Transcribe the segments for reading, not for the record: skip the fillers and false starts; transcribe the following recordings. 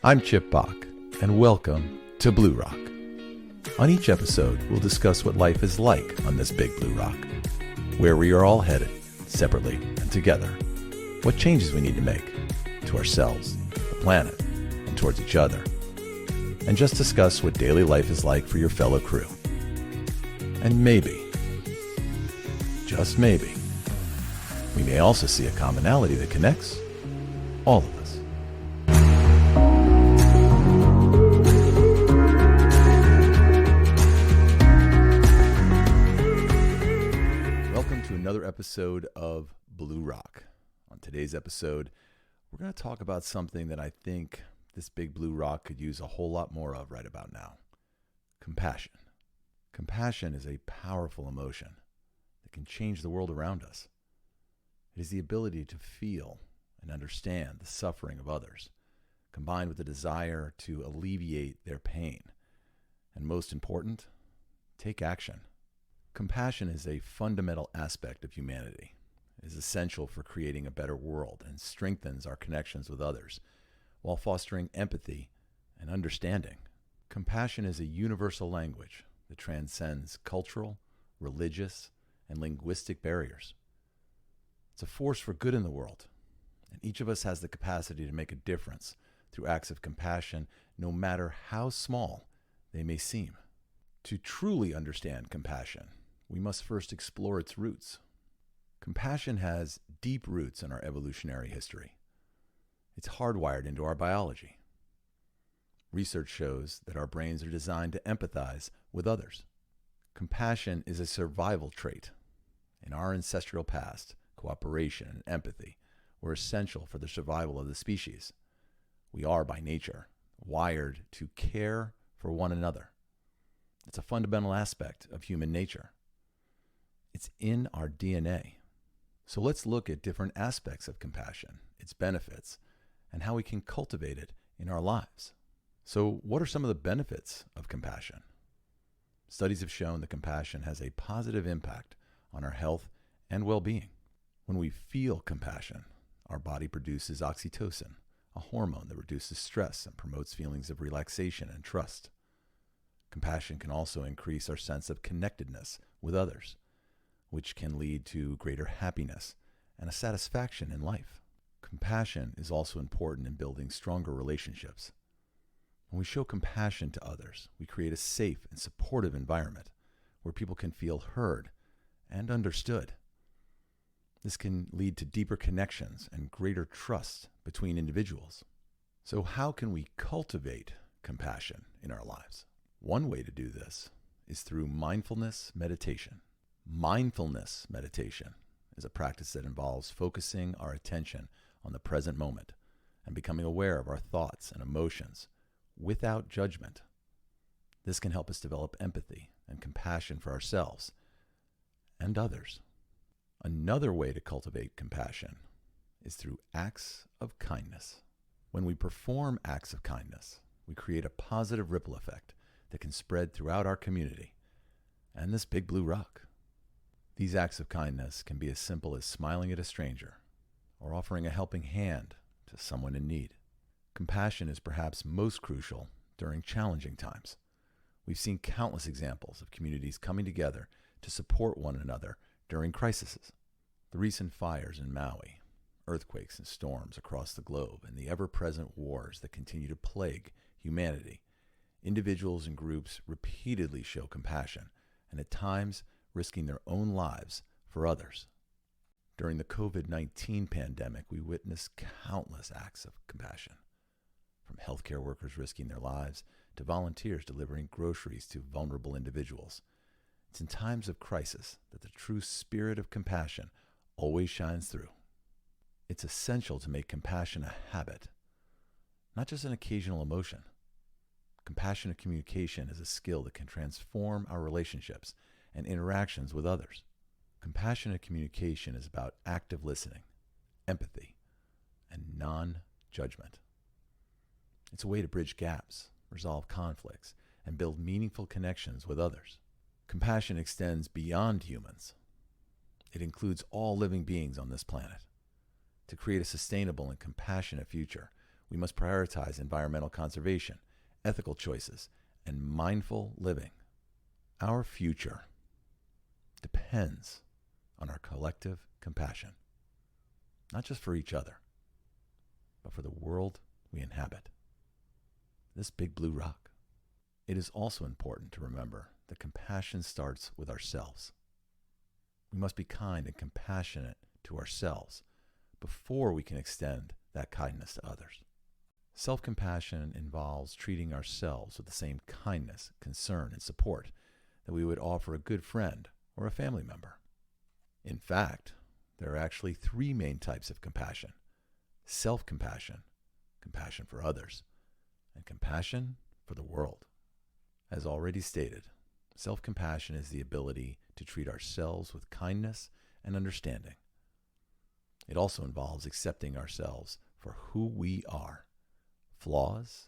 I'm Chip Bach, and welcome to BluRock. On each episode, we'll discuss what life is like on this big blue rock, where we are all headed, separately and together, what changes we need to make to ourselves, the planet, and towards each other, and just discuss what daily life is like for your fellow crew. And maybe, just maybe, we may also see a commonality that connects all of us. Welcome to another episode of BluRock. On today's episode, we're going to talk about something that I think this big blue rock could use a whole lot more of right about now. Compassion. Compassion is a powerful emotion that can change the world around us. It is the ability to feel and understand the suffering of others, combined with the desire to alleviate their pain. And most important, take action. Compassion is a fundamental aspect of humanity. It is essential for creating a better world and strengthens our connections with others, while fostering empathy and understanding. Compassion is a universal language that transcends cultural, religious, and linguistic barriers. It's a force for good in the world, and each of us has the capacity to make a difference through acts of compassion, no matter how small they may seem. To truly understand compassion, we must first explore its roots. Compassion has deep roots in our evolutionary history. It's hardwired into our biology. Research shows that our brains are designed to empathize with others. Compassion is a survival trait. In our ancestral past, cooperation and empathy were essential for the survival of the species. We are, by nature, wired to care for one another. It's a fundamental aspect of human nature. It's in our DNA. So let's look at different aspects of compassion, its benefits, and how we can cultivate it in our lives. So what are some of the benefits of compassion? Studies have shown that compassion has a positive impact on our health and well-being. When we feel compassion, our body produces oxytocin, a hormone that reduces stress and promotes feelings of relaxation and trust. Compassion can also increase our sense of connectedness with others, which can lead to greater happiness and a satisfaction in life. Compassion is also important in building stronger relationships. When we show compassion to others, we create a safe and supportive environment where people can feel heard and understood. This can lead to deeper connections and greater trust between individuals. So how can we cultivate compassion in our lives? One way to do this is through mindfulness meditation. Mindfulness meditation is a practice that involves focusing our attention on the present moment and becoming aware of our thoughts and emotions without judgment. This can help us develop empathy and compassion for ourselves and others. Another way to cultivate compassion is through acts of kindness. When we perform acts of kindness, we create a positive ripple effect that can spread throughout our community and this big blue rock. These acts of kindness can be as simple as smiling at a stranger or offering a helping hand to someone in need. Compassion is perhaps most crucial during challenging times. We've seen countless examples of communities coming together to support one another during crises. The recent fires in Maui, earthquakes and storms across the globe, and the ever-present wars that continue to plague humanity, individuals and groups repeatedly show compassion and at times risking their own lives for others. During the COVID-19 pandemic, we witnessed countless acts of compassion, from healthcare workers risking their lives to volunteers delivering groceries to vulnerable individuals. It's in times of crisis that the true spirit of compassion always shines through. It's essential to make compassion a habit, not just an occasional emotion. Compassionate communication is a skill that can transform our relationships and interactions with others. Compassionate communication is about active listening, empathy, and non-judgment. It's a way to bridge gaps, resolve conflicts, and build meaningful connections with others. Compassion extends beyond humans. It includes all living beings on this planet. To create a sustainable and compassionate future, We must prioritize environmental conservation, ethical choices, and mindful living. Our future depends on our collective compassion, not just for each other, but for the world we inhabit, this big blue rock. It is also important to remember that compassion starts with ourselves. We must be kind and compassionate to ourselves before we can extend that kindness to others. Self-compassion involves treating ourselves with the same kindness, concern, and support that we would offer a good friend or a family member. In fact, there are actually three main types of compassion: self-compassion, compassion for others, and compassion for the world. As already stated, self-compassion is the ability to treat ourselves with kindness and understanding. It also involves accepting ourselves for who we are, flaws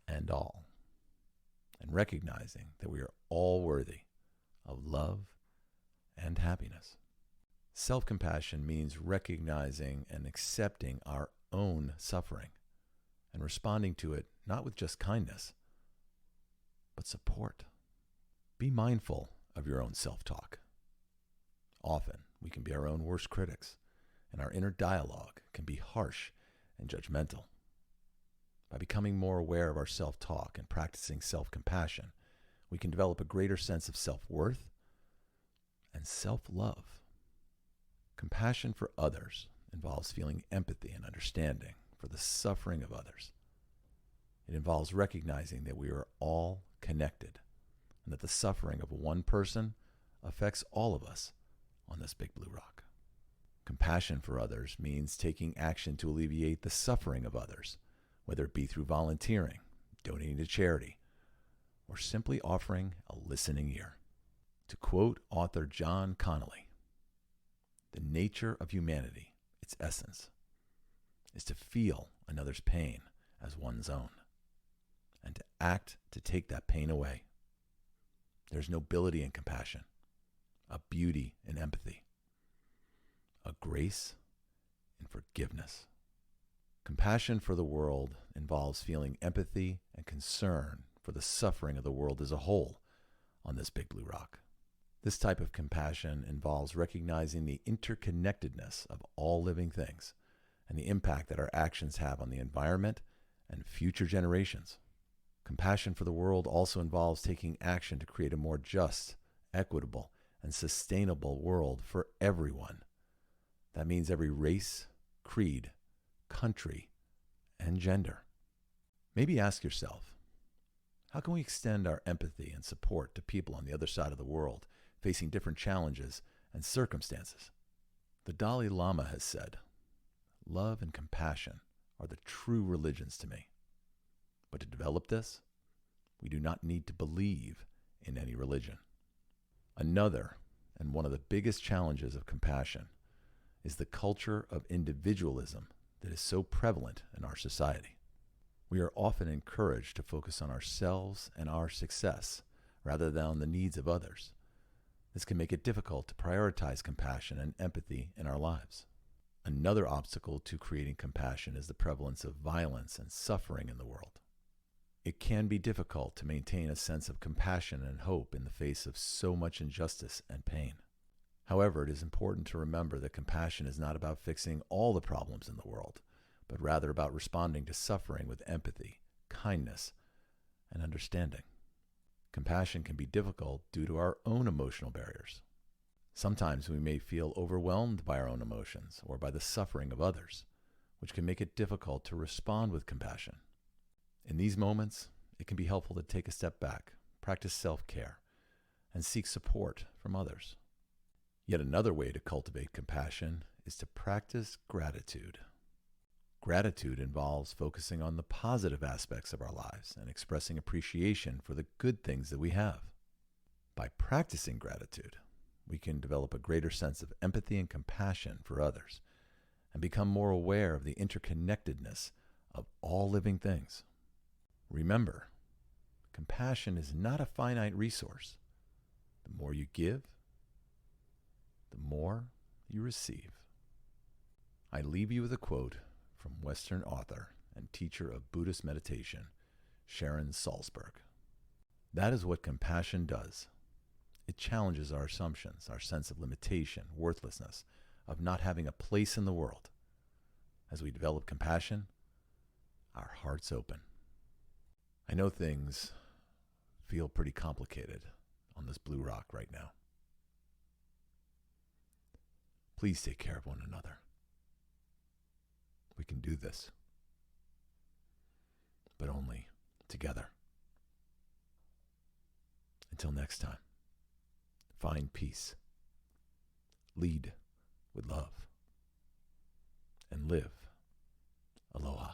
and all, and recognizing that we are all worthy of love and happiness. Self-compassion means recognizing and accepting our own suffering and responding to it not with just kindness, but support. Be mindful of your own self-talk. Often, we can be our own worst critics, and our inner dialogue can be harsh and judgmental. By becoming more aware of our self-talk and practicing self-compassion, we can develop a greater sense of self-worth and self-love. Compassion for others involves feeling empathy and understanding for the suffering of others. It involves recognizing that we are all connected and that the suffering of one person affects all of us on this big blue rock. Compassion for others means taking action to alleviate the suffering of others, whether it be through volunteering, donating to charity, or simply offering a listening ear. To quote author John Connolly, "The nature of humanity, its essence, is to feel another's pain as one's own, and to act to take that pain away. There's nobility in compassion, a beauty in empathy, a grace in forgiveness." Compassion for the world involves feeling empathy and concern for the suffering of the world as a whole on this big blue rock. This type of compassion involves recognizing the interconnectedness of all living things and the impact that our actions have on the environment and future generations. Compassion for the world also involves taking action to create a more just, equitable, and sustainable world for everyone. That means every race, creed, country, and gender. Maybe ask yourself, how can we extend our empathy and support to people on the other side of the world facing different challenges and circumstances? The Dalai Lama has said, "Love and compassion are the true religions to me. But to develop this, we do not need to believe in any religion." Another, and one of the biggest challenges of compassion, is the culture of individualism that is so prevalent in our society. We are often encouraged to focus on ourselves and our success rather than on the needs of others. This can make it difficult to prioritize compassion and empathy in our lives. Another obstacle to creating compassion is the prevalence of violence and suffering in the world. It can be difficult to maintain a sense of compassion and hope in the face of so much injustice and pain. However, it is important to remember that compassion is not about fixing all the problems in the world, but rather about responding to suffering with empathy, kindness, and understanding. Compassion can be difficult due to our own emotional barriers. Sometimes we may feel overwhelmed by our own emotions or by the suffering of others, which can make it difficult to respond with compassion. In these moments, it can be helpful to take a step back, practice self-care, and seek support from others. Yet another way to cultivate compassion is to practice gratitude. Gratitude involves focusing on the positive aspects of our lives and expressing appreciation for the good things that we have. By practicing gratitude, we can develop a greater sense of empathy and compassion for others and become more aware of the interconnectedness of all living things. Remember, compassion is not a finite resource. The more you give, the more you receive. I leave you with a quote from Western author and teacher of Buddhist meditation, Sharon Salzberg. That is what compassion does. It challenges our assumptions, our sense of limitation, worthlessness, of not having a place in the world. As we develop compassion, our hearts open. I know things feel pretty complicated on this BluRock right now. Please take care of one another. We can do this, but only together. Until next time, find peace, lead with love, and live aloha.